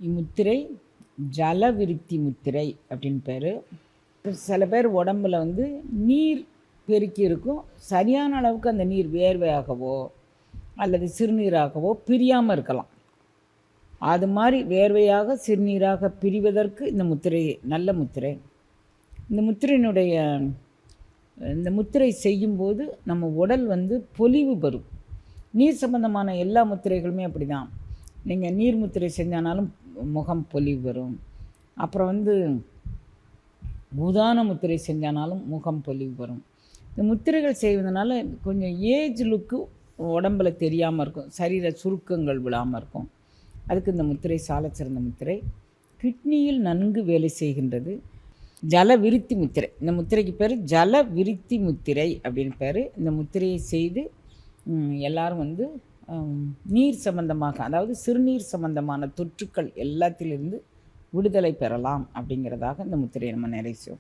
இம்முத்திரை ஜலவிருத்தி முத்திரை அப்படின்னு பேர். சில பேர் உடம்பில் நீர் பெருக்கி இருக்கும், சரியான அளவுக்கு அந்த நீர் வேர்வையாகவோ அல்லது சிறுநீராகவோ பிரியாமல் இருக்கலாம். அது மாதிரி வேர்வையாக சிறுநீராக பிரிவதற்கு இந்த முத்திரை நல்ல முத்திரை. இந்த முத்திரை செய்யும்போது நம்ம உடல் பொலிவு பெறும். நீர் சம்பந்தமான எல்லா முத்திரைகளுமே அப்படி தான். நீங்கள் நீர் முத்திரை செஞ்சானாலும் முகம் பொலிவு வரும். அப்புறம் உதான முத்திரை செஞ்சானாலும் முகம் பொலிவு வரும். இந்த முத்திரைகள் செய்வதனால கொஞ்சம் ஏஜ் லுக்கு உடம்பில் தெரியாமல் இருக்கும், சரீர சுருக்கங்கள் விழாமல் இருக்கும். அதுக்கு இந்த முத்திரை சால சிறந்த முத்திரை. கிட்னியில் நன்கு வேலை செய்கின்றது. ஜல விருத்தி முத்திரை, இந்த முத்திரைக்கு பேர் ஜல விருத்தி முத்திரை அப்படின்னு பேர். இந்த முத்திரையை செய்து எல்லாரும் நீர் சம்பந்தமாக, அதாவது சிறுநீர் சம்பந்தமான தொற்றுக்கள் எல்லாத்திலிருந்து விடுதலை பெறலாம் அப்படிங்கிறதாக இந்த முத்திரையை நம்ம நிறைவு செய்வோம்.